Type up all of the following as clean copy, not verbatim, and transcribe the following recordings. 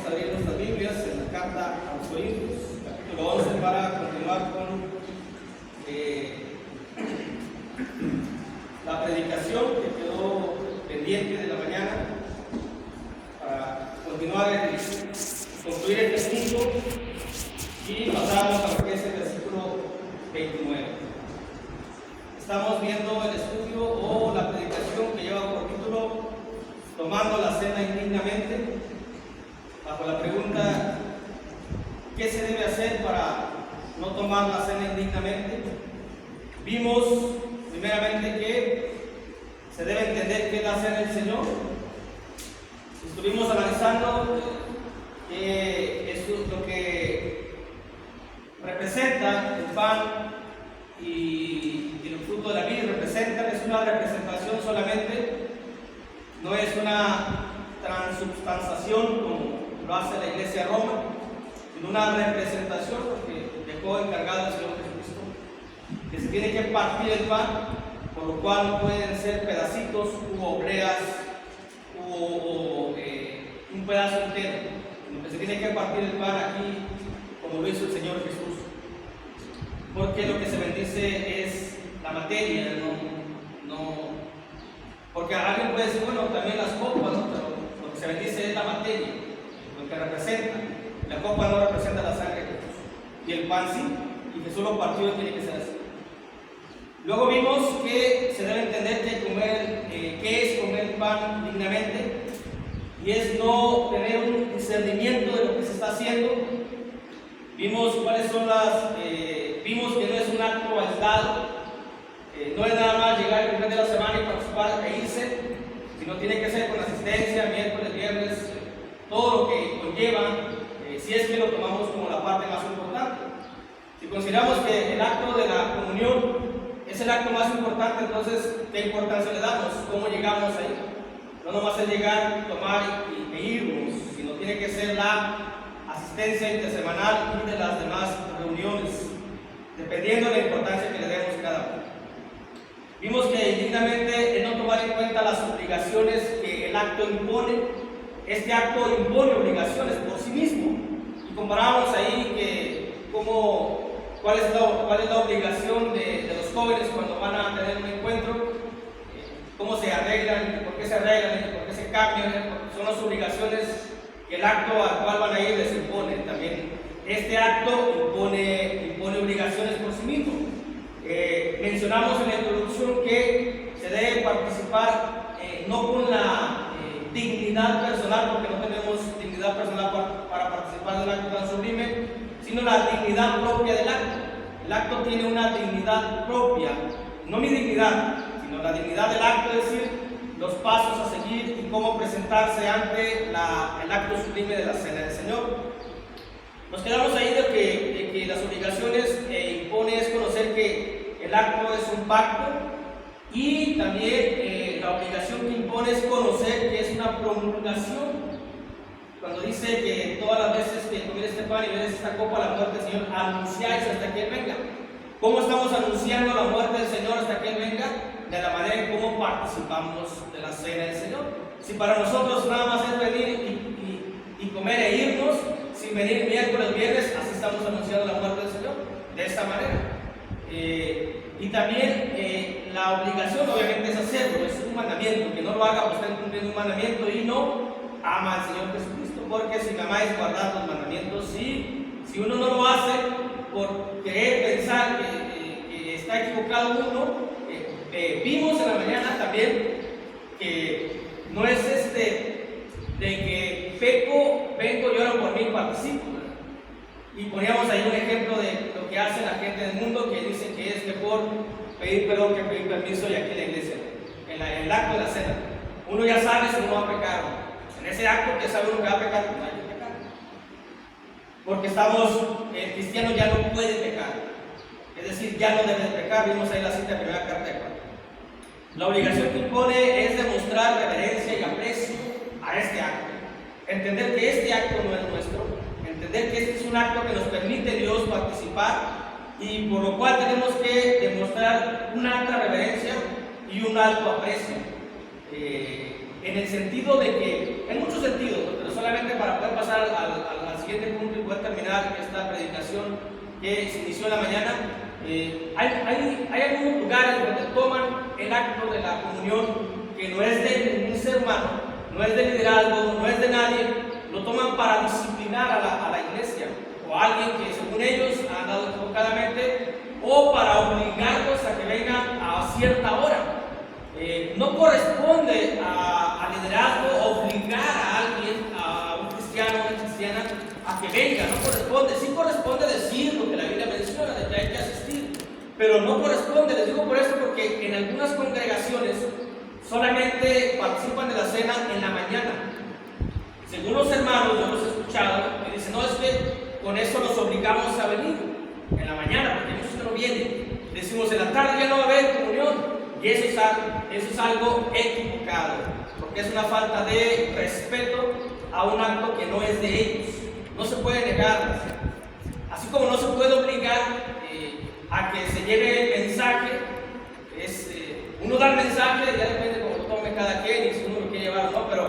a abrir nuestras Biblias en la carta a los Corintios, capítulo 11, para continuar con la predicación que quedó pendiente de la mañana, para continuar concluir este punto y pasamos a lo que es el versículo 29. Estamos viendo el estudio o la predicación que lleva por título Tomando la cena indignamente, bajo la pregunta: ¿qué se debe hacer para no tomar la cena indignamente? Vimos primeramente que se debe entender qué es la cena del Señor. Estuvimos analizando que es lo que representa el pan y el fruto de la vid representan, es una representación solamente, no es una transubstanciación como lo hace la Iglesia de Roma, sino una representación, porque dejó encargado el Señor Jesucristo que se tiene que partir el pan, por lo cual no pueden ser pedacitos u obleas o un pedazo entero, sino que se tiene que partir el pan aquí como lo hizo el Señor Jesús, porque lo que se bendice es la materia, porque alguien puede decir, bueno, también las copas, ¿no? Pero lo que se bendice es la materia, lo que representa. La copa no representa la sangre de Jesús, y el pan sí, y Jesús lo partió y tiene que ser así. Luego vimos que se debe entender qué es comer el pan dignamente, y es no tener un discernimiento de lo que se está haciendo. Vimos cuáles son vimos que no es un acto aislado. No es nada más llegar el primer día de la semana y participar e irse, sino tiene que ser con asistencia, miércoles, viernes, todo lo que conlleva, si es que lo tomamos como la parte más importante. Si consideramos que el acto de la comunión es el acto más importante, entonces, ¿qué importancia le damos? ¿Cómo llegamos ahí? No nomás es llegar, tomar e irnos, sino tiene que ser la asistencia intersemanal y de las demás reuniones, dependiendo de la importancia que le demos cada uno. Vimos que indignamente es no tomar en cuenta las obligaciones que el acto impone. Este acto impone obligaciones por sí mismo. Y comparábamos ahí cuál es la obligación de los jóvenes cuando van a tener un encuentro, cómo se arreglan, por qué se arreglan, por qué se cambian. Son las obligaciones que el acto al cual van a ir les impone. También este acto impone obligaciones por sí mismo. Mencionamos en la introducción que se debe participar no con la dignidad personal, porque no tenemos dignidad personal para participar del acto tan sublime, sino la dignidad propia del acto. El acto tiene una dignidad propia, no mi dignidad, sino la dignidad del acto, es decir, los pasos a seguir y cómo presentarse ante el acto sublime de la cena del Señor. Nos quedamos ahí de que las obligaciones impone es conocer que el acto es un pacto, y también la obligación que impone es conocer que es una promulgación. Cuando dice que todas las veces que comienza este pan y bebes esta copa, la muerte del Señor, anunciáis hasta que Él venga. ¿Cómo estamos anunciando la muerte del Señor hasta que Él venga? De la manera en cómo participamos de la cena del Señor. Si para nosotros nada más es venir y comer e irnos, sin venir miércoles, viernes, así estamos anunciando la muerte del Señor, de esta manera. Y también la obligación obviamente es hacerlo, es un mandamiento. Que no lo haga, pues está incumpliendo un mandamiento y no ama al Señor Jesucristo, porque si me amáis, guardad los mandamientos. Si uno no lo hace por querer pensar que está equivocado uno, vimos en la mañana también que no es de que peco, vengo, lloro por mí y participo. Y poníamos ahí un ejemplo de lo que hace la gente del mundo, que dice que es mejor pedir perdón que pedir permiso, y aquí en la iglesia, en el acto de la cena, uno ya sabe si uno va a pecar. En ese acto que sabe uno que va a pecar, no hay que pecar. Porque el cristiano ya no puede pecar, es decir, ya no debe pecar. Vimos ahí la cita de primera carta de Juan. La obligación que impone es demostrar reverencia y aprecio a este acto. Entender que este acto no es nuestro, entender que este es un acto que nos permite Dios participar, y por lo cual tenemos que demostrar una alta reverencia y un alto aprecio. En el sentido de que, en muchos sentidos, pero solamente para poder pasar a terminar esta predicación que se inició en la mañana, hay algunos lugares donde toman el acto de la comunión, que no es de ningún ser humano, no es de liderazgo, no es de nadie, lo toman para disciplinar a la iglesia, o a alguien que según ellos ha andado equivocadamente, o para obligarlos a que vengan a cierta hora. No corresponde al liderazgo obligar a alguien, a un cristiano o una cristiana, a que venga, no corresponde. Sí corresponde decir lo que la Biblia menciona, de que hay que asistir, pero no corresponde. Les digo por esto porque en algunas congregaciones solamente participan de la cena en la mañana. Según los hermanos, yo los he escuchado, que dicen, no, es que con eso nos obligamos a venir en la mañana, porque muchos no vienen. Decimos, en la tarde ya no va a haber comunión. Y eso es algo equivocado, porque es una falta de respeto a un acto que no es de ellos. No se puede negar, así como no se puede obligar a que se lleve el mensaje. Uno da el mensaje, ya depende cómo lo tome cada quien y si uno lo quiere llevar o no, pero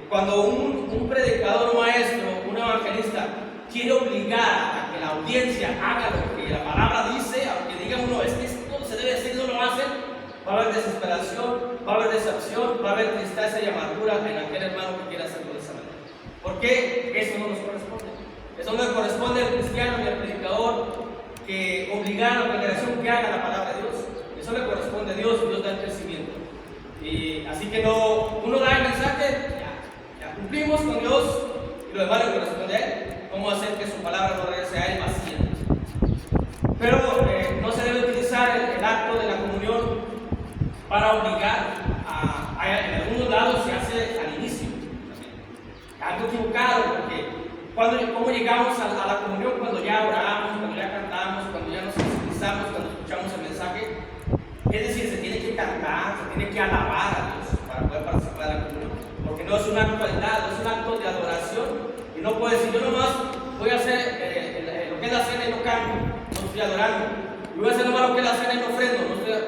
cuando un predicador, un maestro, un evangelista quiere obligar a que la audiencia haga lo que la palabra dice, aunque diga uno, es que esto se debe hacer y no lo hacen, va a haber desesperación, va a haber decepción, va a haber tristeza y amargura en aquel hermano que quiera hacerlo de esa manera. ¿Por qué? Eso no nos corresponde. Eso no le corresponde al cristiano ni al predicador que obligar a la congregación que haga la palabra de Dios. Eso le corresponde a Dios y Dios da el crecimiento. Así que no, uno da el mensaje, ya cumplimos con Dios y lo demás le corresponde a Él. Cómo hacer que su palabra no regrese a Él vacía. Pero no se debe utilizar el acto de la comunión para obligar en algunos lados se hace al inicio. Algo equivocado, porque ¿cómo llegamos a la comunión? Cuando ya oramos, cuando ya cantamos, cuando ya nos sensibilizamos, cuando escuchamos el mensaje. Es decir, se tiene que cantar, se tiene que alabar a Dios para poder participar de la comunión. Porque no es un acto aislado, es un acto de adoración. Y no puedo decir, yo nomás voy a hacer lo que es la cena y no canto, no estoy adorando. Y voy a hacer nomás lo que es la cena y no ofrendo,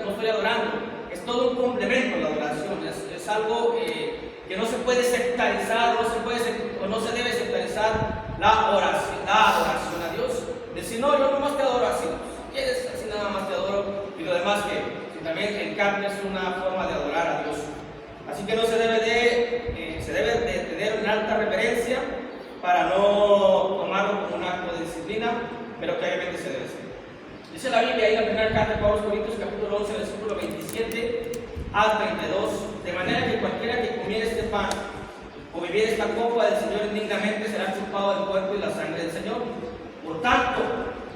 no estoy adorando. Es todo un complemento la adoración, es algo que no se puede sectarizar, no se debe sectarizar la adoración a Dios. Decir, no, yo nomás te adoro así, si quieres, así nada más te adoro, y lo demás que también el canto es una forma de adorar a Dios. Así que no se debe de tener una alta reverencia para no tomarlo como un acto de disciplina, pero que obviamente se debe hacer. Dice la Biblia ahí en la primera carta de Pablo a los Corintios, capítulo 11, versículo 27 al 32, de manera que cualquiera que comiera este pan o bebiera esta copa del Señor indignamente será culpado del cuerpo y la sangre del Señor. Por tanto,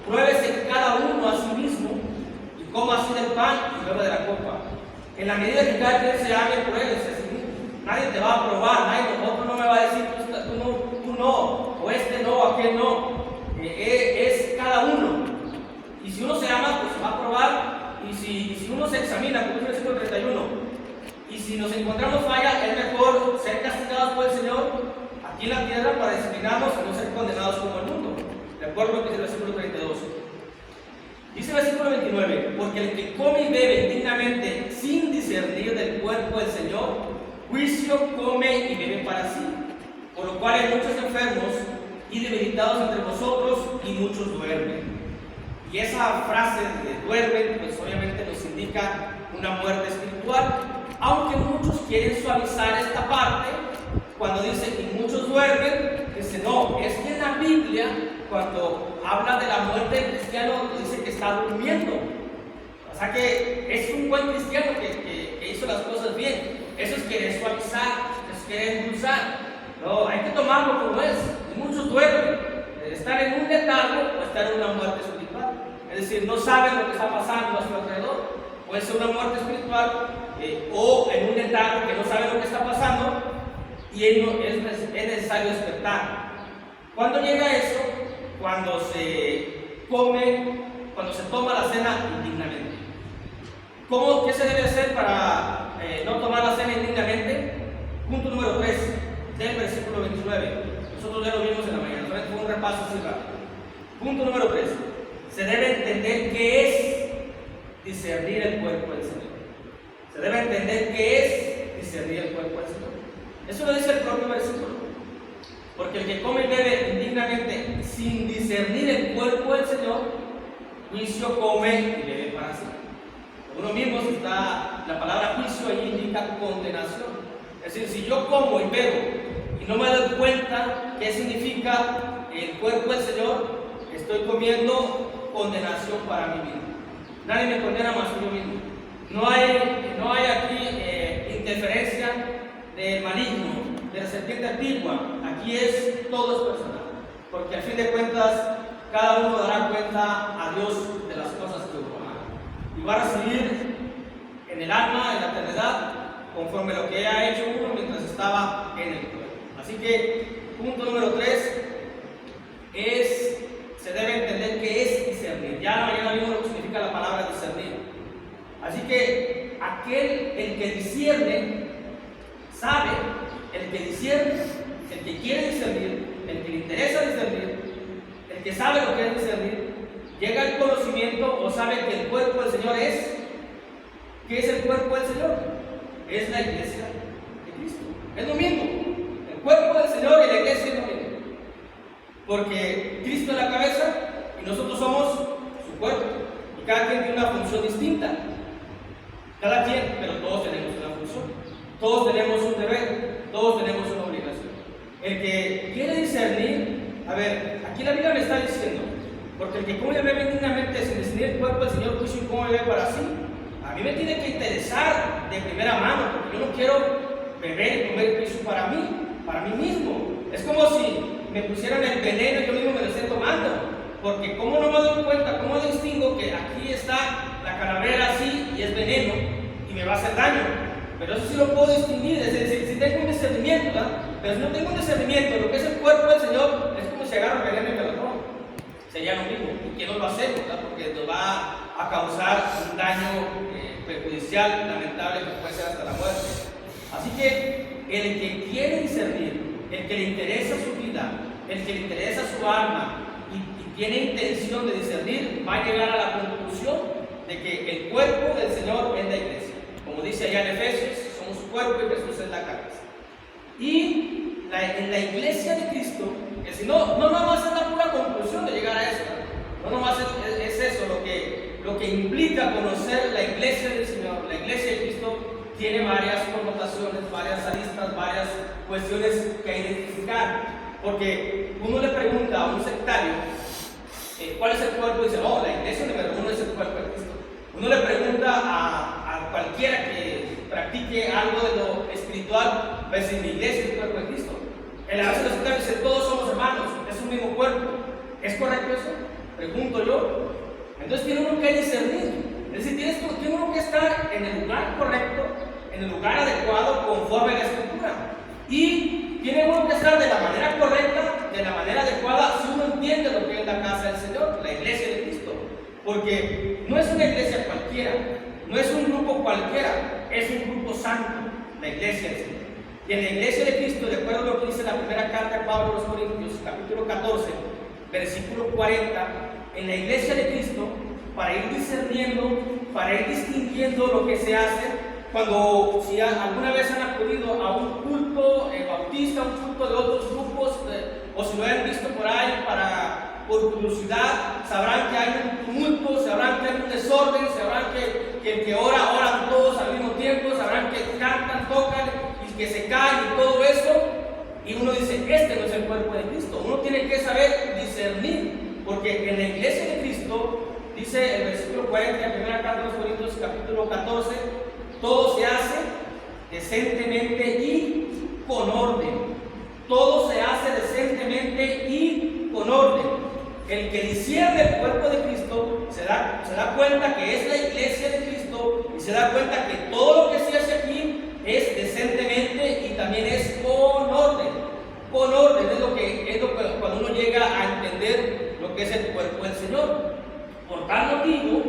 pruébese cada uno a sí mismo y coma así del pan y beba de la copa. En la medida que cada quien se ame, pruébese a sí mismo. Nadie te va a probar, otro no me va a decir tú no, o este no, o aquel no. Es cada uno. Y si uno se ama, pues se va a probar. Y si uno se examina, como dice el versículo 31, y si nos encontramos falla, es mejor ser castigados por el Señor aquí en la tierra para disciplinarnos y no ser condenados como el mundo. De acuerdo a lo que dice el versículo 32. Dice el versículo 29, porque el que come y bebe indignamente sin discernir del cuerpo del Señor, juicio come y bebe para sí. Por lo cual hay muchos enfermos y debilitados entre vosotros y muchos duermen. Y esa frase de duermen, pues obviamente nos indica una muerte espiritual, aunque muchos quieren suavizar esta parte cuando dice que muchos duermen, dice no, es que en la Biblia cuando habla de la muerte del cristiano dice que está durmiendo. O sea que es un buen cristiano que hizo las cosas bien. Eso es querer suavizar, es querer endulzar. No, hay que tomarlo como es. Muchos duermen. Estar en un letargo o estar en una muerte espiritual. Es decir, no saben lo que está pasando a su alrededor. Puede ser una muerte espiritual o en un letargo que no sabe lo que está pasando y es necesario despertar. ¿Cuándo llega eso? Cuando se toma la cena indignamente. ¿Qué se debe hacer para no tomar la cena indignamente? Punto número 3 del versículo 29. Nosotros ya lo vimos en la mañana, solamente fue un repaso así rápido. Punto número 3. Se debe entender qué es discernir el cuerpo del Señor. Se debe entender qué es discernir el cuerpo del Señor. Eso lo dice el propio versículo. Porque el que come y bebe indignamente sin discernir el cuerpo del Señor, juicio come y bebe para sí. Uno mismo está, la palabra juicio ahí indica condenación. Es decir, si yo como y bebo y no me doy cuenta qué significa el cuerpo del Señor, estoy comiendo condenación para mí mismo. Nadie me condena más que yo mismo. No hay aquí interferencia del maligno, de la serpiente antigua. Aquí todo es personal. Porque al fin de cuentas, cada uno dará cuenta a Dios de las cosas que uno haga. Y va a recibir en el alma, en la eternidad, conforme lo que haya hecho uno mientras estaba en el cuerpo. Así que, punto número 3 se debe entender qué es discernir. Ya mañana mismo lo que significa la palabra discernir. Así que el que discierne, sabe, el que discierne, el que quiere discernir, el que le interesa discernir, el que sabe lo que es discernir, llega al conocimiento o sabe que el cuerpo del Señor es. ¿Qué es el cuerpo del Señor? Es la iglesia de Cristo. Es lo mismo. El cuerpo del Señor y la iglesia es lo mismo. Porque Cristo es la cabeza y nosotros somos su cuerpo. Y cada quien tiene una función distinta. Cada quien, pero todos tenemos una función. Todos tenemos un deber. Todos tenemos una obligación. El que quiere discernir, a ver, aquí la Biblia me está diciendo, porque el que come y bebe dignamente sin discernir el cuerpo del Señor, juicio y come y bebe para sí. A mí me tiene que interesar de primera mano, porque yo no quiero beber y comer juicio para mí mismo. Es como si me pusieran el veneno y yo mismo me lo esté tomando, porque ¿cómo no me doy cuenta? ¿Cómo distingo que aquí está la calavera así y es veneno y me va a hacer daño? Pero eso sí lo puedo distinguir, es decir, si tengo un discernimiento, ¿verdad? Pero si no tengo un discernimiento, lo que es el cuerpo del Señor es como si agarro el veneno y me lo tomo. Sería lo mismo, y que no lo hacemos, ¿verdad? Porque nos va a causar un daño perjudicial, lamentable, que puede ser hasta la muerte. Así que el que quiere discernir, el que le interesa su vida, el que le interesa su alma y tiene intención de discernir, va a llegar a la conclusión de que el cuerpo del Señor es la iglesia. Como dice allá en Efesios, somos su cuerpo y Jesús es la cabeza. Y en la iglesia de Cristo, que si no nomás es la pura conclusión de llegar a eso, no nomás es eso lo que implica conocer la iglesia del Señor. La iglesia de Cristo tiene varias connotaciones, varias aristas, varias cuestiones que identificar. Porque uno le pregunta a un sectario cuál es el cuerpo y dice, oh, la iglesia número 1 es el cuerpo de Cristo. Uno le pregunta a cualquiera que practique algo de lo espiritual, va a decir, mi iglesia es el cuerpo de Cristo. En la base de los sectarios dice, todos somos hermanos, es un mismo cuerpo. ¿Es correcto eso? Pregunto yo. Entonces tiene uno que discernir. Es decir, tiene uno que estar en el lugar correcto, en el lugar adecuado, conforme a la Escritura. Y tiene uno que estar de la manera correcta, de la manera adecuada, si uno entiende lo que es la casa del Señor, la iglesia de Cristo. Porque no es una iglesia cualquiera, no es un grupo cualquiera, es un grupo santo, la iglesia del Señor. Y en la iglesia de Cristo, de acuerdo a lo que dice la primera carta de Pablo a los Corintios, capítulo 14, versículo 40, en la iglesia de Cristo, para ir discerniendo, para ir distinguiendo lo que se hace, si alguna vez han acudido a un culto bautista, un culto de otros grupos, o si lo han visto por ahí por curiosidad, sabrán que hay un tumulto, sabrán que hay un desorden, sabrán que el que oran todos al mismo tiempo, sabrán que cantan, tocan y que se caen y todo eso. Y uno dice, este no es el cuerpo de Cristo. Uno tiene que saber discernir, porque en la iglesia de Cristo, dice el versículo 40, en primera carta de los Corintios, capítulo 14, todo se hace decentemente y con orden. Todo se hace decentemente y con orden. El que discierne el cuerpo de Cristo se da cuenta que es la iglesia de Cristo y se da cuenta que todo lo que se hace aquí es decentemente y también es con orden. Con orden es lo que cuando uno llega a entender lo que es el cuerpo del Señor. Por tal motivo,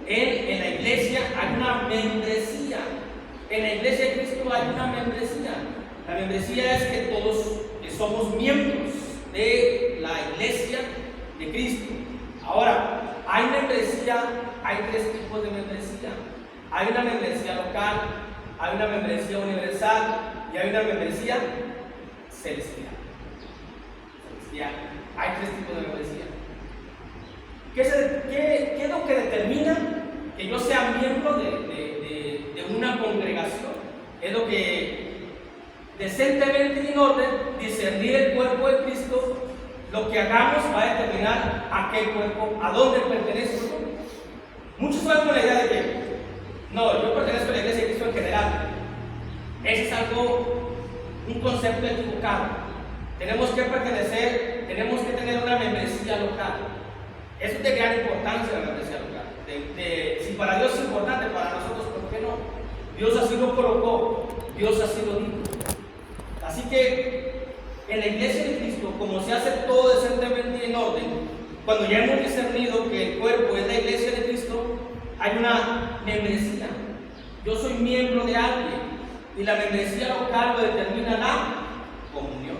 en la iglesia hay una membresía. En la iglesia de Cristo hay una membresía. La membresía es que todos somos miembros de la iglesia de Cristo. Ahora, hay membresía, hay 3 tipos de membresía. Hay una membresía local, hay una membresía universal y hay una membresía celestial. cristiana. Hay tres tipos de membresía. ¿Qué es lo que determina que yo sea miembro de una congregación? Es lo que decentemente y en orden, discernir el cuerpo de Cristo. Lo que hagamos va a determinar a qué cuerpo, a dónde pertenezco. Muchos van con la idea de que no, yo pertenezco a la iglesia de Cristo en general. Ese es un concepto equivocado. Tenemos que pertenecer, tenemos que tener una membresía local. Eso es de gran importancia, la membresía local. Si para Dios es importante, para nosotros, ¿por qué no? Dios así lo colocó, Dios así lo dijo. Así que en la iglesia de Cristo, como se hace todo decentemente y en orden, cuando ya hemos discernido que el cuerpo es la iglesia de Cristo, hay una membresía. Yo soy miembro de alguien y la membresía local lo determina la comunión.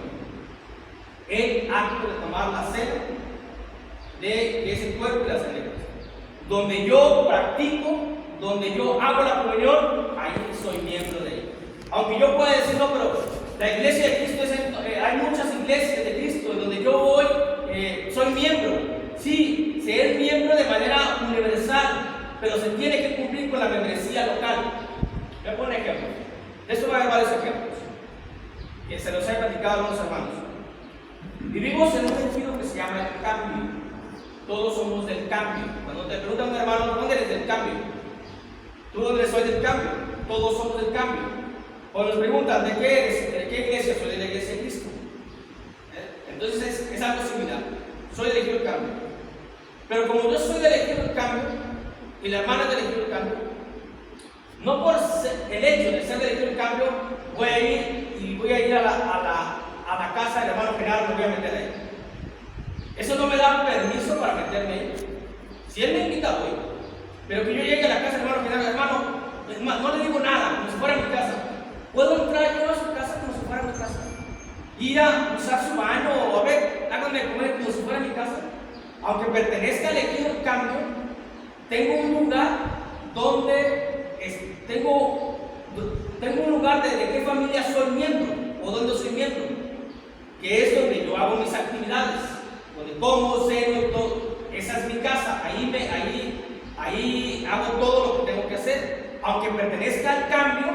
El acto de tomar la cena de ese cuerpo y la sangre de Cristo. Donde yo practico, donde yo hago la comunión, ahí soy miembro de ella. Aunque yo pueda decir, no, pero la iglesia de Cristo hay muchas iglesias de Cristo donde yo voy, soy miembro. Sí, se es miembro de manera universal, pero se tiene que cumplir con la membresía local. Voy a poner ejemplos. De esto voy a dar varios ejemplos que se los he platicado a algunos hermanos. Vivimos en un sentido que se llama el cambio. Todos somos del cambio. Cuando te preguntan a un hermano, ¿dónde eres del cambio? ¿Tú dónde soy del cambio? Todos somos del cambio. O nos preguntan, ¿de qué eres? ¿De qué iglesia? Soy de la iglesia de Cristo. Entonces es algo similar. Soy elegido del cambio. Pero como yo soy elegido del cambio y la hermana es de elegido del cambio, no por el hecho de ser elegido del cambio voy a ir a la casa del hermano general, me voy a meter ahí. Eso no me da permiso para meterme ahí. Si él me invita, voy. Pero que yo llegue a la casa del hermano general, hermano, es más, no le digo nada, como si fuera mi casa. Puedo entrar yo a su casa como si fuera mi casa. Ir a usar su baño o a ver, háganme comer como si fuera mi casa. Aunque pertenezca al elegido del cambio, tengo un lugar donde tengo un lugar de qué familia soy miembro o donde soy miembro, que es donde yo hago mis actividades, donde como, ceno y todo. Esa es mi casa, ahí hago todo lo que tengo que hacer, aunque pertenezca al cambio,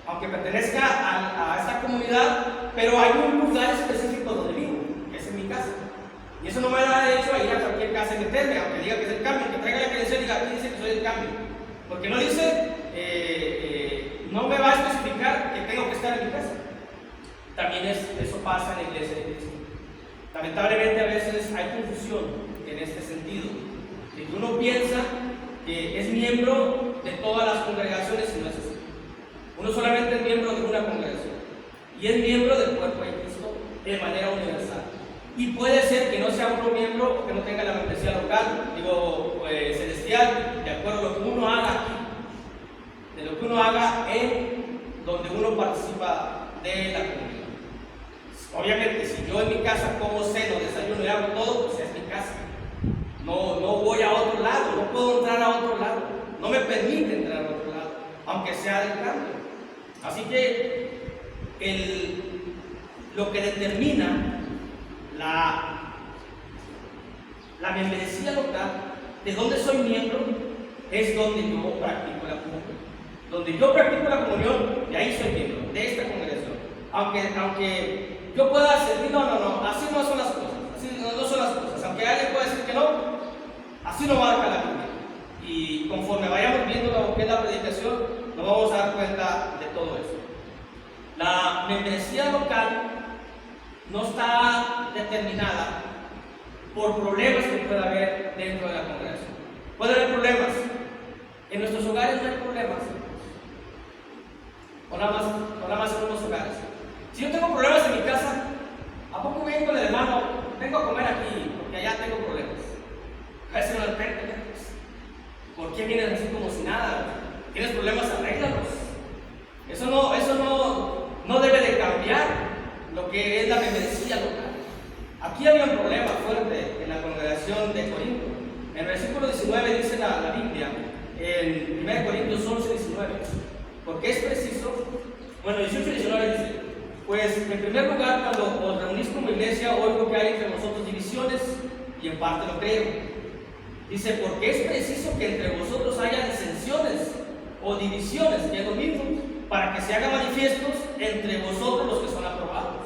aunque pertenezca a esta comunidad, pero hay un lugar específico donde vivo, que es en mi casa. Y eso no me da derecho a ir a cualquier casa y meterme, aunque diga que es el cambio, que traiga la credencial y diga, aquí dice que soy el cambio. Porque no dice, no me va a especificar que tengo que estar en mi casa. También eso pasa en la iglesia de Cristo. Lamentablemente a veces hay confusión en este sentido, de que uno piensa que es miembro de todas las congregaciones y no es así. Uno solamente es miembro de una congregación y es miembro del cuerpo de Cristo de manera universal. Y puede ser que no sea uno miembro o que no tenga la membresía local, celestial, de acuerdo a lo que uno haga aquí, de lo que uno haga en donde uno participa de la comunidad. Obviamente, si yo en mi casa como ceno, desayuno y hago todo, pues es mi casa. No voy a otro lado, no puedo entrar a otro lado, no me permite entrar a otro lado, aunque sea del cambio. Así que lo que determina la membresía local, de donde soy miembro, es donde yo practico la comunión. Donde yo practico la comunión, de ahí soy miembro, de esta congregación. Aunque yo pueda decir, no, así no son las cosas, así no son las cosas. Aunque alguien pueda decir que no, así no marca la Biblia. Y conforme vayamos viendo lo que es la predicación, nos vamos a dar cuenta de todo eso. La membresía local no está determinada por problemas que pueda haber dentro de la congregación. Puede haber problemas. En nuestros hogares no hay problemas. O nada más en unos hogares. Si yo tengo problemas en mi casa, ¿a poco voy a ir con el hermano? Vengo a comer aquí, porque allá tengo problemas. A veces no le pregunto, ¿por qué vienes así como si nada? ¿Tienes problemas? Arréglalos. Eso no debe de cambiar lo que es la membresía local. Aquí había un problema fuerte en la congregación de Corinto. En el versículo 19 dice la Biblia, en 1 Corintios 11, 19, porque es preciso, 18 y 19 dice, pues en primer lugar, cuando os reunís como iglesia, oigo que que hay entre vosotros divisiones, y en parte lo creo. Dice, porque es preciso que entre vosotros haya disensiones o divisiones, que es lo mismo, para que se hagan manifiestos entre vosotros los que son aprobados.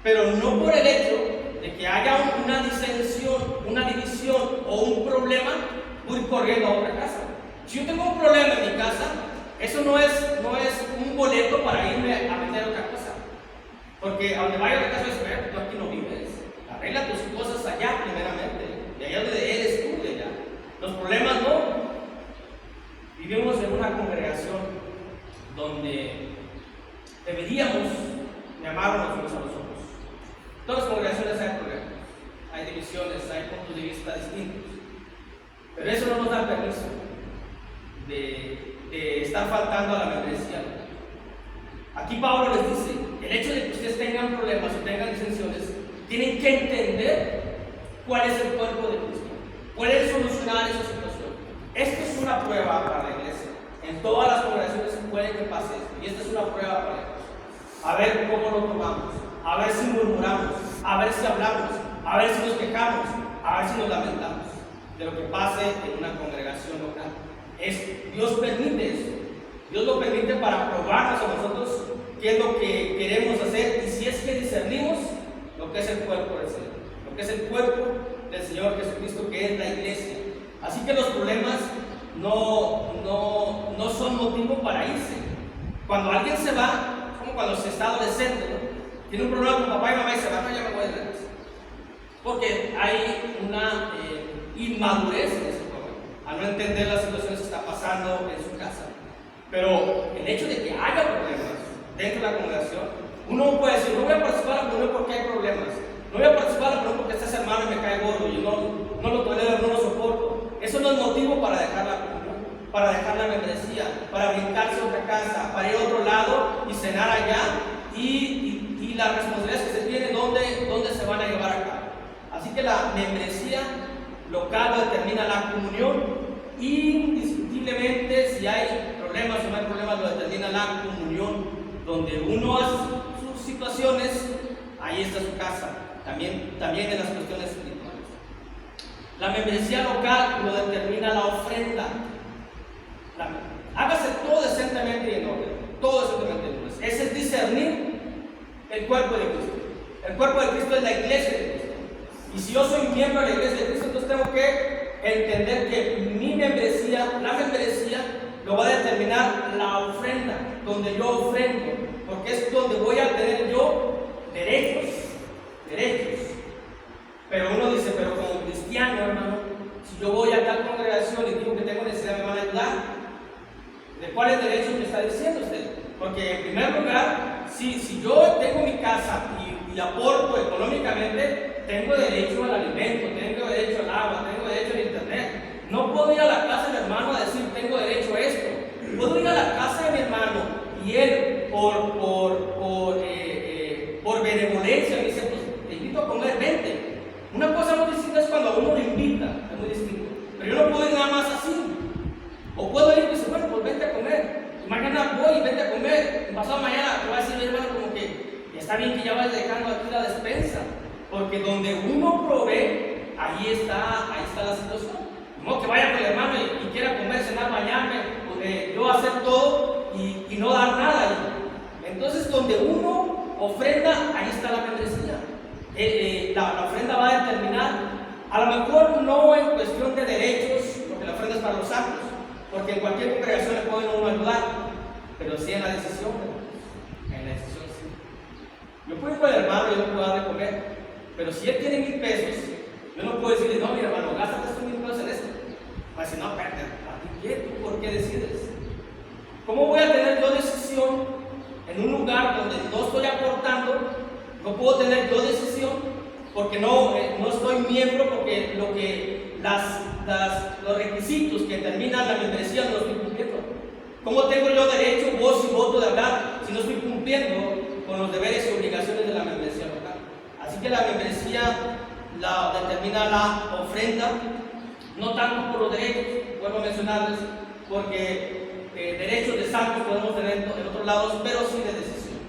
Pero no por el hecho de que haya una disensión, una división o un problema, voy corriendo a otra casa. Si yo tengo un problema en mi casa, eso no es un boleto para irme a meter a otra casa. Porque a donde vaya a otra casa, espera, tú aquí no vives. Arregla tus cosas allá primeramente. De allá donde eres tú, de allá. Los problemas no. Vivimos en una congregación donde deberíamos llamarnos unos a los otros. Todas las congregaciones hay problemas, hay divisiones, hay puntos de vista distintos. Pero eso no nos da permiso de estar faltando a la membresía. Aquí Pablo les dice, el hecho de que ustedes tengan problemas o tengan disensiones, tienen que entender cuál es el cuerpo de Cristo, pueden solucionar esa situación. Esto es una prueba para la iglesia. En todas las congregaciones puede que pase esto, y esta es una prueba para la iglesia. A ver cómo lo tomamos, a ver si murmuramos, a ver si hablamos, a ver si nos quejamos, a ver si nos lamentamos de lo que pase en una congregación local. Dios permite eso. Dios lo permite para probarnos a nosotros qué es lo que queremos hacer y si es que discernimos lo que es el cuerpo del Señor, lo que es el cuerpo del Señor Jesucristo, que es la iglesia. Así que los problemas no son motivo para irse. Cuando alguien se va, como cuando se está adolescente, ¿no? Tiene un problema con papá y mamá y se va, no, ya me voy de regreso. Porque hay una inmadurez en ese problema, a no entender las situaciones que está pasando en su casa. Pero el hecho de que haya problemas dentro de la congregación, uno puede decir, no voy a participar a la reunión porque hay problemas, no voy a participar a la reunión porque este es hermano y me cae gordo, yo no lo tolero, no lo soporto. Eso no es motivo para dejar la comunión, para dejar la membresía, para brincarse a otra casa, para ir a otro lado y cenar allá y las responsabilidades que se tienen, ¿dónde se van a llevar a cabo? Así que la membresía local lo determina la comunión. Indiscutiblemente, si hay problemas o no hay problemas, lo determina la comunión, donde uno hace sus situaciones, ahí está su casa, también en las cuestiones espirituales. La membresía local lo determina la ofrenda. Hágase todo decentemente y en orden, todo decentemente en orden. Ese es discernir el cuerpo de Cristo. El cuerpo de Cristo es la iglesia de Cristo. Y si yo soy miembro de la iglesia de Cristo, entonces tengo que entender que mi membresía, la membresía, lo va a determinar la ofrenda, donde yo ofrendo, porque es donde voy a tener yo derechos. Pero uno dice, pero como cristiano, hermano, si yo voy a tal congregación y digo que tengo necesidad, ¿me van a ayudar? ¿De cuáles derechos me está diciendo usted? Porque en primer lugar, si yo tengo mi casa y aporto económicamente, tengo derecho al alimento, tengo derecho al agua, tengo derecho al internet. No puedo ir a la casa de mi hermano a decir tengo derecho a esto. Puedo ir a la casa de mi hermano y él por benevolencia me dice, pues te invito a comer, vente. Una cosa muy distinta es cuando uno lo invita, es muy distinto. Pero yo no puedo ir nada más así. O puedo ir y decir, bueno, pues vente a comer. Y mañana voy y vente a comer. Y pasado mañana te va a decir mi hermano como que está bien que ya vayas dejando aquí la despensa. Porque donde uno provee, ahí está la situación. No que vaya con el hermano y quiera comer, cenar, bañarme, yo hacer todo y no dar nada ahí. Entonces, donde uno ofrenda, ahí está la membresía. La ofrenda va a determinar, a lo mejor no en cuestión de derechos, porque la ofrenda es para los santos, porque en cualquier congregación le pueden uno ayudar, pero sí en la decisión, en la decisión sí. Yo puedo ir con el hermano y yo no puedo darle comer, pero si él tiene 1,000 pesos, yo no puedo decirle, no, mi hermano, gástate estos 1,000 pesos en esto. Va a decir, no, espérate, ¿tú por qué decides? ¿Cómo voy a tener yo decisión en un lugar donde no estoy aportando? No puedo tener yo decisión porque no estoy miembro, porque los requisitos que determinan la membresía no los estoy cumpliendo. ¿Cómo tengo yo derecho, voz y voto de hablar si no estoy cumpliendo con los deberes y obligaciones de la membresía local? Así que la membresía la determina la ofrenda, no tanto por los derechos, vuelvo a mencionarles, porque derechos de santos podemos tener en otros lados, pero sí de decisión.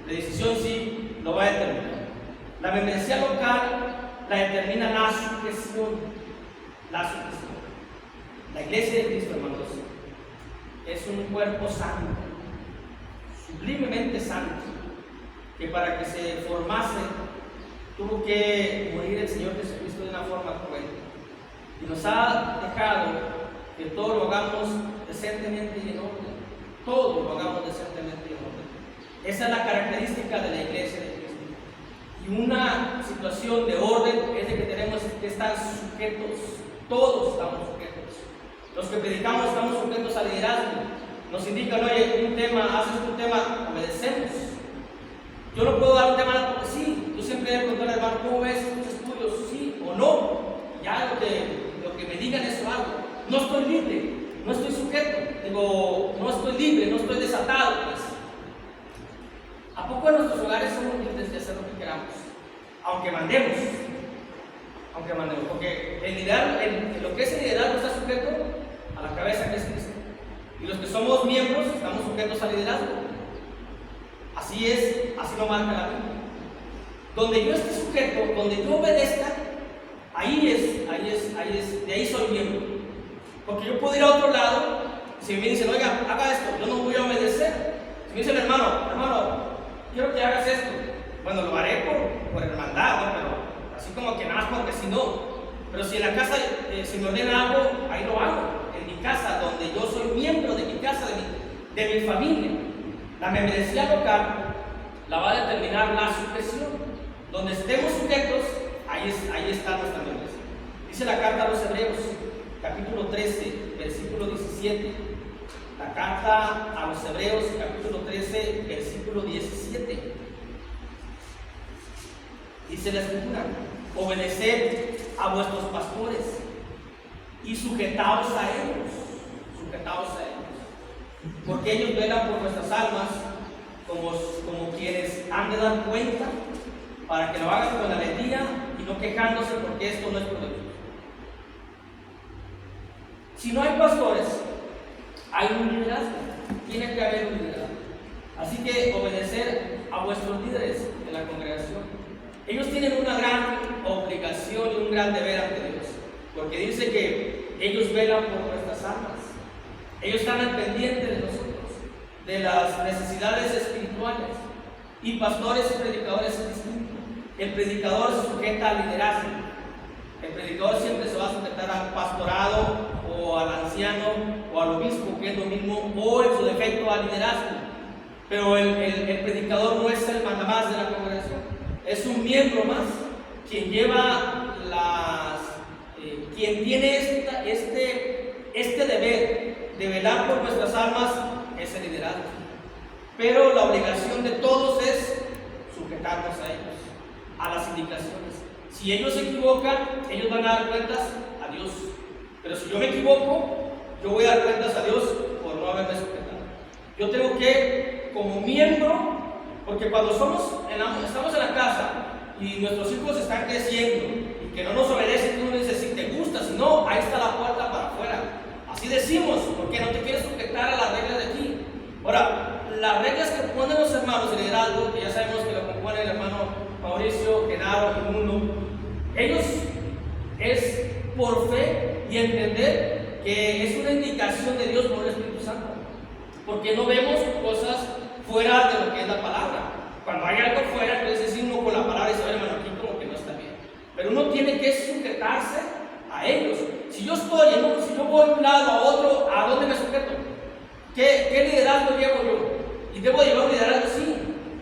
De decisión sí lo va a determinar. La membresía local la determina la sujeción. La sujeción. La iglesia de Cristo, hermanos, es un cuerpo santo, sublimemente santo, que para que se formase tuvo que morir el Señor Jesucristo de una forma cruel. Y nos ha dejado que todo lo hagamos decentemente y en orden. Todo lo hagamos decentemente y en orden. Esa es la característica de la iglesia de Cristo. Y una situación de orden es de que tenemos que estar sujetos. Todos estamos sujetos. Los que predicamos estamos sujetos al liderazgo. Nos indican, oye, un tema, haces un tema, obedecemos. Yo no puedo dar un tema porque sí. Yo siempre le pregunto al hermano, ¿cómo ves tus estudios? Sí o no. Ya lo que me digan eso hago. No estoy libre, no estoy sujeto. Digo, no estoy libre, no estoy desatado. Pues. ¿A poco en nuestros hogares somos libres de hacer lo que queramos? Aunque mandemos. Porque lo que es el liderazgo está sujeto a la cabeza que es Cristo. Y los que somos miembros estamos sujetos al liderazgo. Así es, así lo marca la Biblia. Donde yo esté sujeto, donde yo obedezca, de ahí soy miembro. Porque yo puedo ir a otro lado, y si me dicen, oiga, haga esto, yo no voy a obedecer. Si me dice el hermano, quiero que hagas esto, bueno, lo haré por hermandad, ¿no? Pero así como que nada más porque si no. Pero si en la casa se me ordena algo, ahí lo hago. En mi casa, donde yo soy miembro de mi casa, de mi familia. La membresía local la va a determinar la sujeción. Donde estemos sujetos, ahí está nuestra membresía. Dice la carta a los Hebreos, capítulo 13, versículo 17. La carta a los Hebreos, capítulo 13, versículo 17. Dice la Escritura: obedeced a vuestros pastores y sujetaos a ellos, porque ellos velan por vuestras almas como quienes han de dar cuenta, para que lo hagan con alegría y no quejándose, porque esto no es provechoso. Si no hay pastores, hay un liderazgo, tiene que haber un liderazgo. Así que obedecer a vuestros líderes de la congregación. Ellos tienen una gran obligación y un gran deber ante Dios, porque dice que ellos velan por nuestras almas. Ellos están al pendiente de nosotros, de las necesidades espirituales. Y pastores y predicadores es distinto. El predicador se sujeta al liderazgo. El predicador siempre se va a sujetar al pastorado o al anciano o al obispo, que es lo mismo, o en su defecto al liderazgo. Pero el predicador no es el mandamás de la congregación. Es un miembro más, quien lleva quien tiene este deber de velar por nuestras almas, es el liderazgo. Pero la obligación de todos es sujetarnos a ellos, a las indicaciones. Si ellos se equivocan, ellos van a dar cuentas a Dios. Pero si yo me equivoco, yo voy a dar cuentas a Dios por no haberme sujetado. Yo tengo que, como miembro, porque cuando estamos en la casa y nuestros hijos están creciendo y que no nos obedecen, uno dice, si te gusta, si no, ahí está la puerta para afuera. Así decimos, porque no te quieres sujetar a las reglas de aquí. Ahora, las reglas que ponen los hermanos de liderazgo, que ya sabemos que lo compone el hermano Mauricio, Genaro y Mundo, ellos es por fe y entender que es una indicación de Dios por el Espíritu Santo, porque no vemos cosas fuera de lo que es la palabra. Cuando hay algo fuera, entonces sí uno con la palabra dice, hermano, aquí como que no está bien. Pero uno tiene que sujetarse a ellos. Si yo voy de un lado a otro, ¿a dónde me sujeto? ¿Qué liderazgo llevo yo? ¿Y debo llevar un liderazgo? Sí.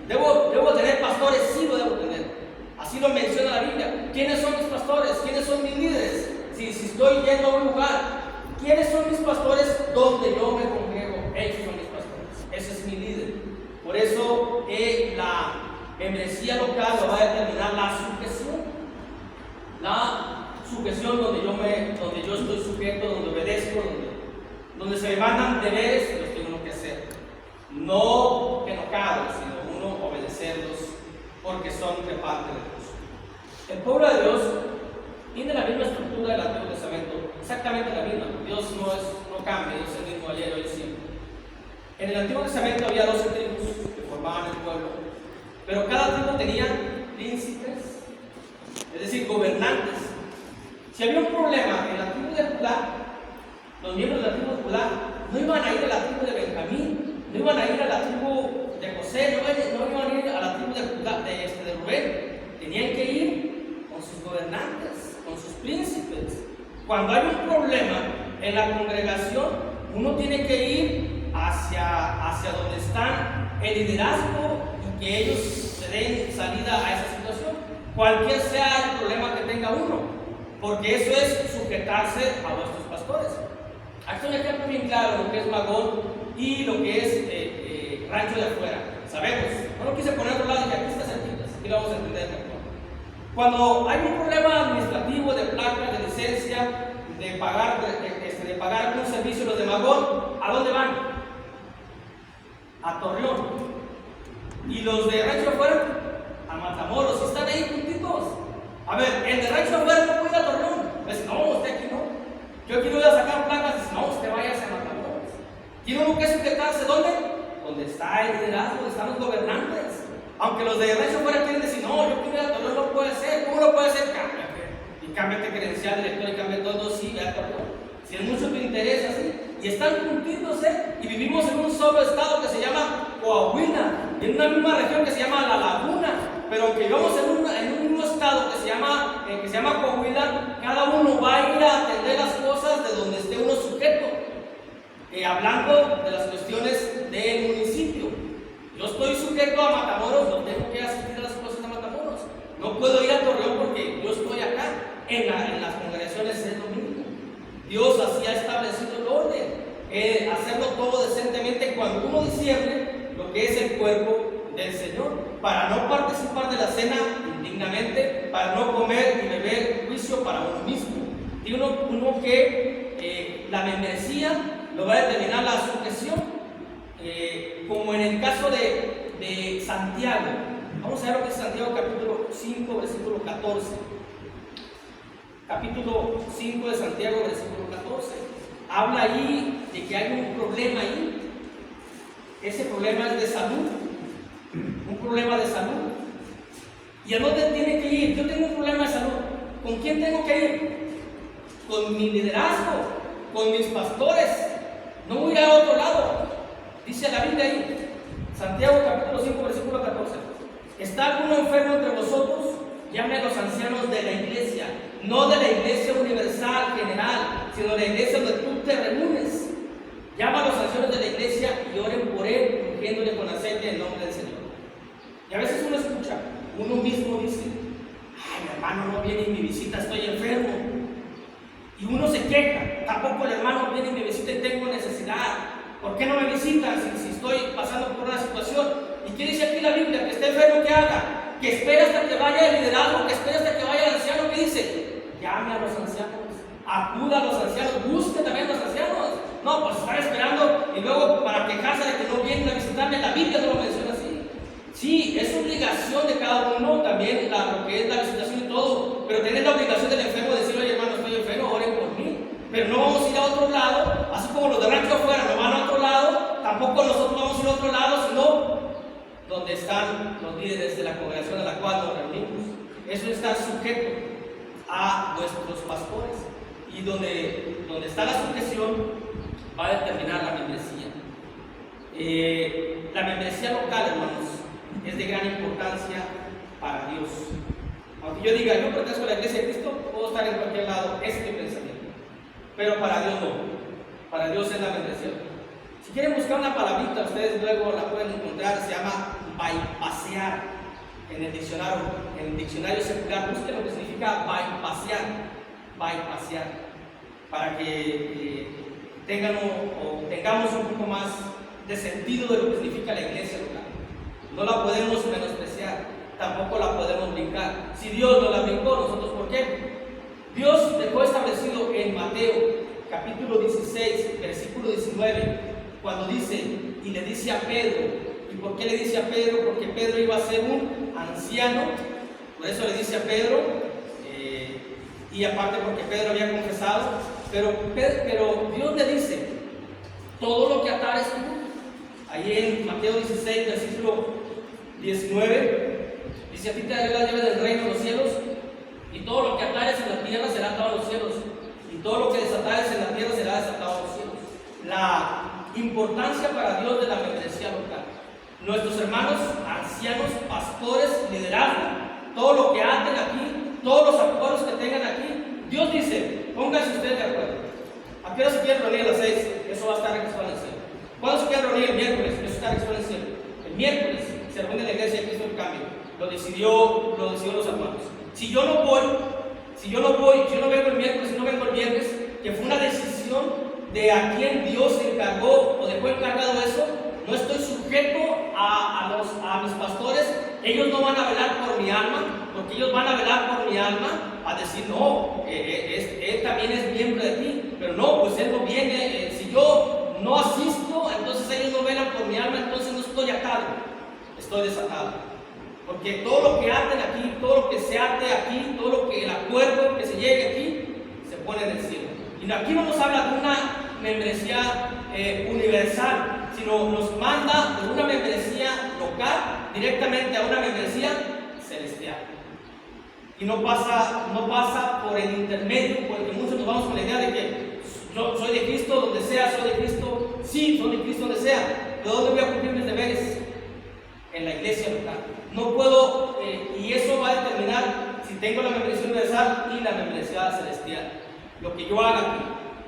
¿Debo tener pastores? Sí, lo debo tener. Así lo menciona la Biblia. ¿Quiénes son mis pastores? ¿Quiénes son mis líderes? Si estoy yendo a un lugar, ¿quiénes son mis pastores? Donde yo me congrego, ellos son mis pastores. Ese es mi líder. Por eso la membresía local lo va a determinar la sujeción. La sujeción donde yo estoy sujeto, donde obedezco, donde se me mandan deberes, los tengo que hacer. No enojados, sino uno obedecerlos porque son de parte de Dios. El pueblo de Dios tiene la misma estructura del Antiguo Testamento, exactamente la misma. Dios no cambia, Dios es el mismo ayer, hoy y siempre. En el Antiguo Testamento había 12 tribus que formaban el pueblo, pero cada tribu tenía príncipes es decir, gobernantes. Si había un problema en la tribu de Judá, los miembros de la tribu de Judá no iban a ir a la tribu de Benjamín, no iban a ir a la tribu de José, no iban a ir a la tribu de Judá, de Rubén. Tenían que ir con sus gobernantes, con sus príncipes. Cuando hay un problema en la congregación, uno tiene que ir hacia donde están el liderazgo y que ellos se den salida a esa situación, cualquier sea el problema que tenga uno, porque eso es sujetarse a vuestros pastores. Aquí hay un ejemplo bien claro, lo que es Magón y lo que es Rancho de Afuera. Sabemos, no lo quise poner a otro lado y aquí está cerquita, aquí lo vamos a entender mejor. Cuando hay un problema administrativo de placa, de licencia, de pagar algún servicio, los de Magón, ¿a dónde van? A Torreón. Y los de Rancho Afuera, a Matamoros. Están ahí juntitos. A ver, el de Rancho Afuera no puede ir a Torreón. Pues no, usted aquí no. Yo quiero ir a sacar placas. Dice, no, usted vaya a Matamoros. Tiene uno que sujetarse, ¿dónde? Donde está el liderazgo, donde están los gobernantes. Aunque los de Rancho Afuera quieren decir, no, yo quiero ir a Torreón, no puede ser. ¿Cómo no puede ser? Cámbiate. Y cámbiate credencial, director, y cámbiate todo, sí, ve a Torreón. Si es mucho tu interés así, y están juntiéndose, y vivimos en un solo estado que se llama Coahuila, y en una misma región que se llama La Laguna, pero aunque vivamos en un mismo estado que se llama Coahuila, cada uno va a ir a atender las cosas de donde esté uno sujeto, hablando de las cuestiones del municipio. Yo estoy sujeto a Matamoros, no tengo que asistir a las cosas de Matamoros, no puedo ir a Torreón porque yo estoy acá, en las congregaciones es lo mismo. Dios así ha establecido el orden, hacerlo todo decentemente cuando uno discierne lo que es el cuerpo del Señor, para no participar de la cena indignamente, para no comer y beber juicio para uno mismo. Y uno que la membresía lo va a determinar la sujeción, como en el caso de Santiago. Vamos a ver lo que es Santiago capítulo 5, versículo 14. Capítulo 5 de Santiago, versículo 14. Habla ahí de que hay un problema ahí. Ese problema es de salud. Un problema de salud. ¿Y a dónde tiene que ir? Yo tengo un problema de salud. ¿Con quién tengo que ir? Con mi liderazgo, con mis pastores. No voy a ir a otro lado. Dice la Biblia ahí, Santiago capítulo 5, versículo 14. ¿Está alguno enfermo entre vosotros? Llame a los ancianos de la iglesia, no de la iglesia universal, general, sino de la iglesia donde tú te reúnes. Llama a los ancianos de la iglesia y oren por él, ungiéndole con aceite en nombre del Señor. Y a veces uno escucha, uno mismo dice, ay, mi hermano no viene y me visita, estoy enfermo. Y uno se queja, tampoco el hermano viene y me visita y tengo necesidad. ¿Por qué no me visitan si estoy pasando por una situación? ¿Y qué dice aquí la Biblia? Que esté enfermo, ¿qué haga? Que espere hasta que vaya el liderazgo, que espere hasta que vaya el anciano. ¿Qué dice? Llame a los ancianos, acuda a los ancianos, busque también a los ancianos. No, pues estar esperando y luego para quejarse de que no vienen a visitarme, la Biblia no lo menciona así. Sí, es obligación de cada uno también lo que es la visitación y todo, pero tener la obligación del enfermo de decir, oye hermano, estoy enfermo, oren por mí. Pero no vamos a ir a otro lado, así como los de Rancho Afuera no van a otro lado, tampoco nosotros vamos a ir a otro lado, sino donde están los líderes de la congregación a la cual nos reunimos. Eso está sujeto a nuestros pastores. Y donde está la sujeción va a determinar la membresía. La membresía local, hermanos, es de gran importancia para Dios. Aunque yo diga, yo pertenezco a la iglesia de Cristo, puedo estar en cualquier lado, ese es mi pensamiento. Pero para Dios no. Para Dios es la membresía. Si quieren buscar una palabrita, ustedes luego la pueden encontrar, se llama bypassear en el diccionario secular. Busquen lo que significa bypassear, para que tengamos un poco más de sentido de lo que significa la iglesia local. No la podemos menospreciar, tampoco la podemos brincar. Si Dios no la brincó, nosotros ¿por qué? Dios dejó establecido en Mateo capítulo 16, versículo 19, cuando dice, y le dice a Pedro, ¿y por qué le dice a Pedro? Porque Pedro iba a ser un anciano, por eso le dice a Pedro, y aparte porque Pedro había confesado, pero Dios le dice, todo lo que atares tú, ahí en Mateo 16, versículo 19, dice, a ti te daré las llaves del reino de los cielos, todo lo que desatares en la tierra será desatado en los cielos. La importancia para Dios de la membresía local. Nuestros hermanos, ancianos, pastores, liderazgo, todo lo que aten aquí, todos los acuerdos que tengan aquí, Dios dice, pónganse ustedes de acuerdo. ¿A qué hora se quieren reunir? A las 6, eso va a estar registrado en el cielo. ¿Cuándo se quieren reunir? El miércoles, eso está registrado en el cielo. El miércoles se reúne la iglesia de Cristo del Cambio. Lo decidió los hermanos. Si yo no vengo el miércoles y no vengo el viernes, que fue una decisión de a quien Dios se encargó o dejó encargado eso, no estoy sujeto a mis pastores. Ellos no van a velar por mi alma, porque ellos van a velar por mi alma, a decir, no, él también es miembro de ti, pero no, pues él no viene. Si yo no asisto, entonces ellos no velan por mi alma, entonces no estoy atado, estoy desatado. Porque todo lo que aten aquí, todo lo que se ate aquí, todo lo que el acuerdo que se llegue aquí, se pone en el cielo. Y aquí no nos habla de una membresía universal, sino nos manda de una membresía local directamente a una membresía celestial. Y no pasa por el intermedio, porque muchos nos vamos con la idea de que yo soy de Cristo donde sea, soy de Cristo, sí, soy de Cristo donde sea, pero ¿dónde voy a cumplir mis deberes? En la iglesia local. No puedo, y eso va a determinar si tengo la membresía universal y la membresía celestial. Lo que yo haga aquí.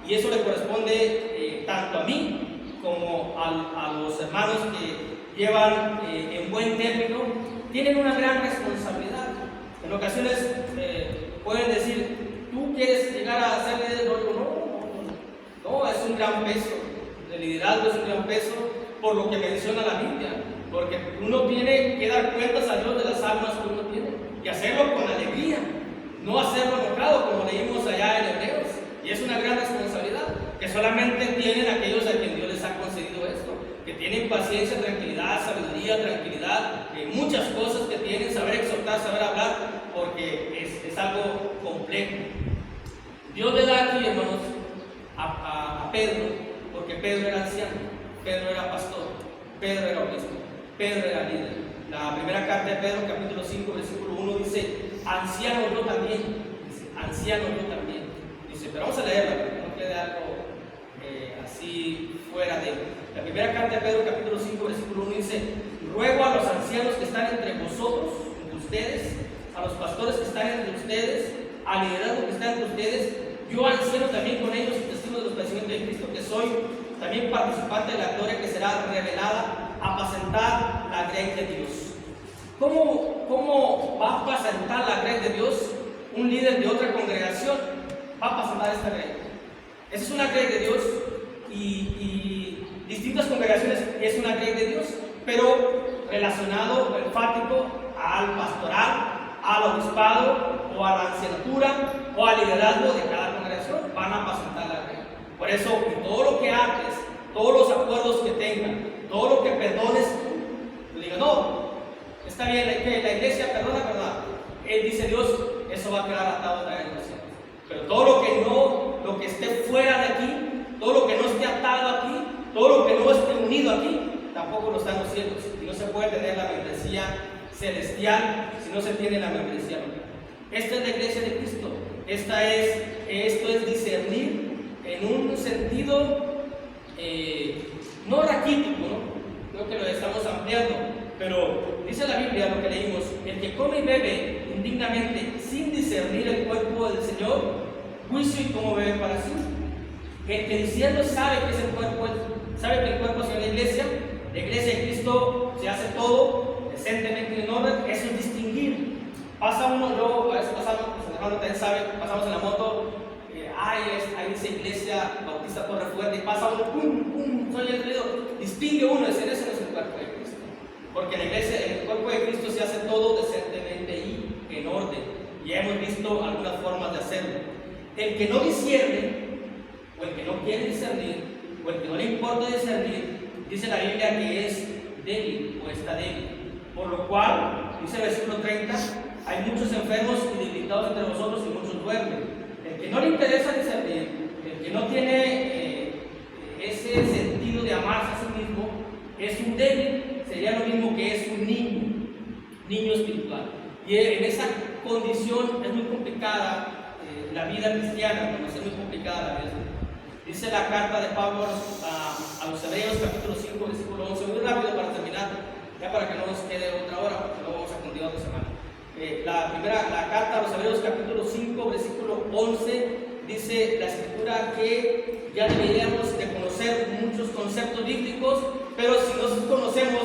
Y eso le corresponde tanto a mí como a los hermanos que llevan en buen término, tienen una gran responsabilidad. En ocasiones pueden decir, ¿tú quieres llegar a ser líder? No, es un gran peso. El liderazgo es un gran peso por lo que menciona la Biblia. Porque uno tiene que dar cuentas a Dios de las almas que uno tiene y hacerlo con alegría, no hacerlo enojado como leímos allá en Hebreos. Y es una gran responsabilidad que solamente tienen aquellos a quien Dios les ha concedido esto, que tienen paciencia, tranquilidad, sabiduría, tranquilidad, muchas cosas que tienen, saber exhortar, saber hablar, porque es algo complejo. Dios le da aquí, hermanos, a Pedro, porque Pedro era anciano, Pedro era pastor, Pedro era obispo, Pedro era líder. La primera carta de Pedro, capítulo 5, versículo 1, dice, anciano yo también. Dice, anciano yo también. Dice, pero vamos a leerla, para que no quede algo así fuera de. La primera carta de Pedro, capítulo 5, versículo 1, dice, ruego a los ancianos que están entre vosotros, entre ustedes, a los pastores que están entre ustedes, al liderazgo que está entre ustedes, yo anciano también con ellos y testigo de los padecimientos de Cristo, que soy también participante de la gloria que será revelada, apacentar la grey de Dios. ¿Cómo va a apacentar la grey de Dios un líder de otra congregación? Va a apacentar esta grey. Esa es una grey de Dios y distintas congregaciones es una grey de Dios, pero relacionado, enfático al pastoral, al obispado o a la ancianatura o al liderazgo de cada congregación. Van a apacentar la grey. Por eso, todo lo que haces, todos los acuerdos que tengan, todo lo que perdones, le digo, no, está bien, que la iglesia perdona. Él dice Dios, eso va a quedar atado a la iglesia. Pero todo lo que no, lo que esté fuera de aquí, todo lo que no esté atado aquí, todo lo que no esté unido aquí, tampoco lo están los cielos. Y no se puede tener la membresía celestial si no se tiene la membresía local. Esta es la iglesia de Cristo. Esto es discernir en un sentido no raquítico, ¿no? Creo que lo estamos ampliando, pero dice la Biblia, lo que leímos, el que come y bebe indignamente sin discernir el cuerpo del Señor, juicio y como bebe para sí. El que diciendo sabe que es el cuerpo, sabe que el cuerpo es la iglesia de Cristo se hace todo decentemente en orden, eso es distinguir. Pasa uno, yo a veces pasamos, pues hermano también sabe, pasamos en la moto, ahí dice Iglesia Bautista Torre Fuerte, y pasa uno, pum, soy el ruido, distingue uno, ese no es el cuerpo de Cristo. Porque en la iglesia, en el cuerpo de Cristo se hace todo decentemente y en orden. Y hemos visto algunas formas de hacerlo. El que no discierne, o el que no quiere discernir, o el que no le importa discernir, dice la Biblia que es débil o está débil. Por lo cual, dice el versículo 30, hay muchos enfermos y debilitados entre vosotros y muchos duermen. El que no le interesa discernir, el que no tiene ese sentido de amarse a sí mismo, es un débil, sería lo mismo que es un niño espiritual. Y en esa condición es muy complicada la vida cristiana, hermanos, es muy complicada la vida. Dice la carta de Pablo a los Hebreos, capítulo 5, versículo 11, muy rápido para terminar, ya para que no nos quede otra hora, porque luego vamos a continuar otra semana. La carta a los Hebreos, capítulo 5, versículo 11, dice la Escritura que ya deberíamos de conocer muchos conceptos bíblicos, pero si no conocemos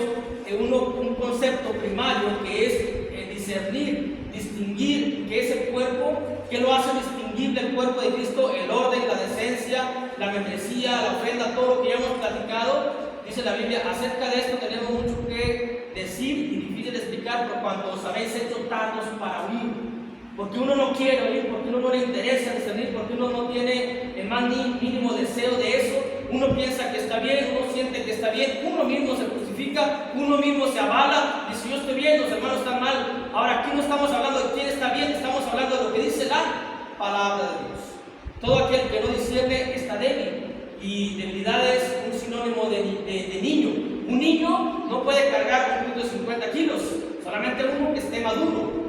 un concepto primario que es discernir, distinguir qué es el cuerpo, qué lo hace distinguible el cuerpo de Cristo, el orden, la decencia, la membresía, la ofrenda, todo lo que ya hemos platicado, dice la Biblia. Acerca de esto tenemos mucho que decir y difícil de explicar, por cuanto os habéis hecho tardos para oír. Porque uno no quiere oír, porque uno no le interesa discernir, porque uno no tiene el más mínimo deseo de eso. Uno piensa que está bien, uno siente que está bien, uno mismo se justifica, uno mismo se avala, dice yo estoy bien, los hermanos están mal. Ahora aquí no estamos hablando de quién está bien, estamos hablando de lo que dice la palabra de Dios. Todo aquel que no discierne está débil, y debilidad es un sinónimo de niño. Un niño no puede cargar un 50 kilos, solamente uno que esté maduro.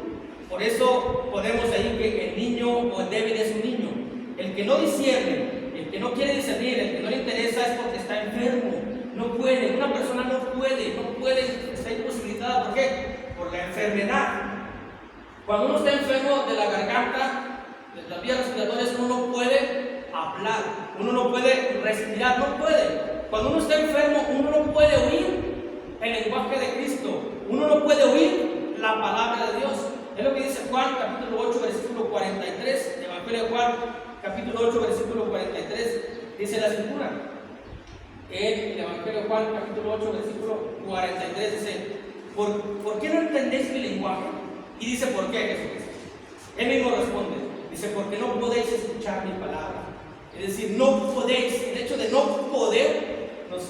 Por eso ponemos ahí que el niño o el débil es un niño. El que no discierne, el que no quiere discernir, el que no le interesa es porque está enfermo. No puede, una persona no puede, está imposibilitada. ¿Por qué? Por la enfermedad. Cuando uno está enfermo de la garganta, de las vías respiratorias, uno no puede hablar, uno no puede respirar, no puede. Cuando uno está enfermo, uno no puede oír el lenguaje de Cristo, uno no puede oír la palabra de Dios. Es lo que dice Juan, capítulo 8, versículo 43, Evangelio de Juan, capítulo 8, versículo 43, dice la Escritura. En el Evangelio de Juan, capítulo 8, versículo 43, dice, ¿por qué no entendéis mi lenguaje? Y dice, ¿por qué, Jesús? Él mismo responde, dice, porque no podéis escuchar mi palabra. Es decir, no podéis. El hecho de no poder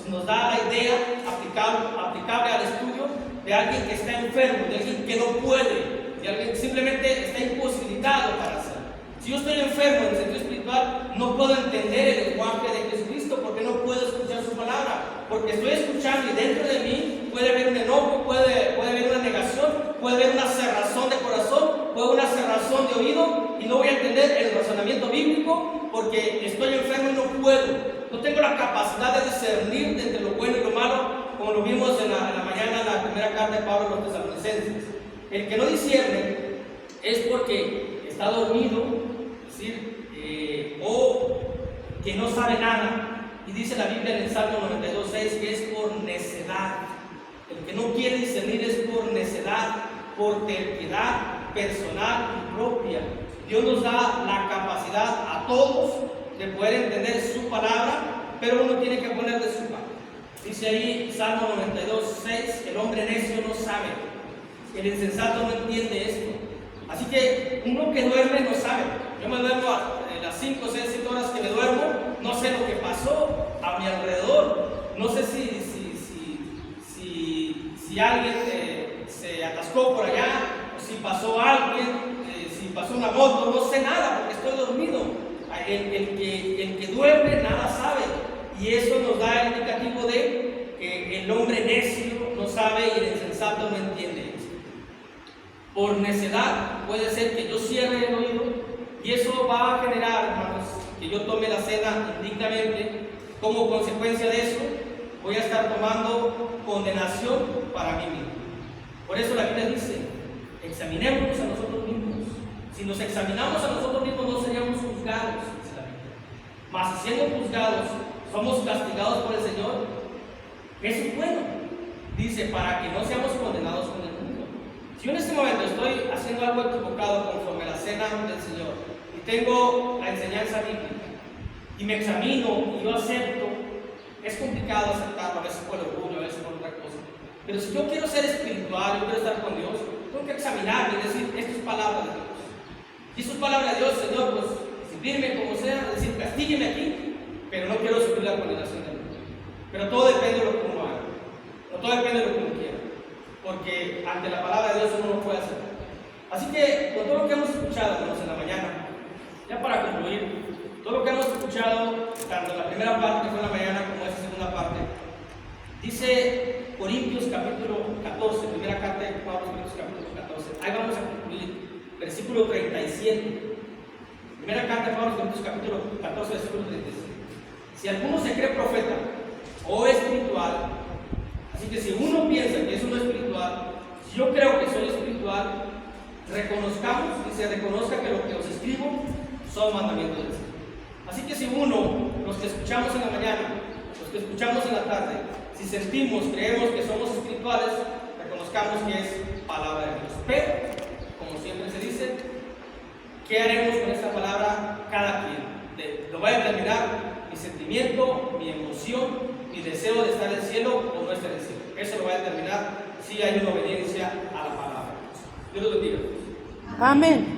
nos da la idea aplicable al estudio de alguien que está enfermo, de alguien que no puede, de alguien que simplemente está imposibilitado para hacerlo. Si yo estoy enfermo en el sentido espiritual, no puedo entender el lenguaje de Jesucristo porque no puedo escuchar su palabra, porque estoy escuchando y dentro de mí puede haber un enojo, puede haber una negación, puede haber una cerrazón de corazón, puede haber una cerrazón de oído y no voy a entender el razonamiento bíblico porque estoy enfermo y no puedo. No tengo la capacidad de discernir entre lo bueno y lo malo, como lo vimos en la mañana en la primera carta de Pablo a los Tesalonicenses. El que no discierne es porque está dormido, es decir, o que no sabe nada. Y dice la Biblia en el Salmo 92:6 que es por necedad. El que no quiere discernir es por necedad, por terquedad personal y propia. Dios nos da la capacidad a todos de poder entender su palabra, pero uno tiene que poner de su parte. Dice ahí Salmo 92:6, el hombre necio no sabe, el insensato no entiende esto. Así que uno que duerme no sabe. Yo me duermo a las 5, 6, 7 horas que me duermo, no sé lo que pasó a mi alrededor, no sé si alguien se atascó por allá, o si pasó alguien, si pasó una moto, no sé nada porque estoy dormido. El que duerme nada sabe, y eso nos da el indicativo de que el hombre necio no sabe y el insensato no entiende esto. Por necedad puede ser que yo cierre el oído y eso va a generar, hermanos, que yo tome la cena indignamente. Como consecuencia de eso voy a estar tomando condenación para mí mismo. Por eso la Biblia dice, examinémonos a nosotros mismos. Si nos examinamos a nosotros mismos no seríamos juzgados, dice la Biblia. Mas si siendo juzgados somos castigados por el Señor, eso es bueno. Dice, para que no seamos condenados con el mundo. Si yo en este momento estoy haciendo algo equivocado conforme a la cena del Señor y tengo la enseñanza bíblica y me examino y yo acepto, es complicado aceptarlo, a veces por orgullo, a veces por otra cosa. Pero si yo quiero ser espiritual, yo quiero estar con Dios, tengo que examinarme y decir, esto es palabra de Dios. Y esto es palabra de Dios, Señor, pues disciplinarme como sea, decir, castígueme aquí, pero no quiero sufrir la condenación del mundo. Pero todo depende de lo que uno haga, o todo depende de lo que uno quiera, porque ante la palabra de Dios uno no puede hacer. Así que, con todo lo que hemos escuchado, hermanos, en la mañana, ya para concluir, todo lo que hemos escuchado, tanto en la primera parte que fue en la mañana como en esta segunda parte, dice Corintios capítulo 14, primera carta de Pablo, Corintios capítulo 14, ahí vamos a concluir, versículo 37. Primera carta de Pablo a los Corintios, capítulo 14, versículo 36. Si alguno se cree profeta o espiritual, así que si uno piensa que es uno espiritual, si yo creo que soy espiritual, reconozcamos y se reconozca que lo que os escribo son mandamientos del Señor. Así que si uno, los que escuchamos en la mañana, los que escuchamos en la tarde, si sentimos, creemos que somos espirituales, reconozcamos que es palabra de Dios. Pero, como siempre se dice, ¿qué haremos con esta palabra cada quien? Lo va a determinar mi sentimiento, mi emoción, mi deseo de estar en el cielo o no estar en el cielo. Eso lo va a determinar si hay una obediencia a la palabra. Dios los bendiga. Amén.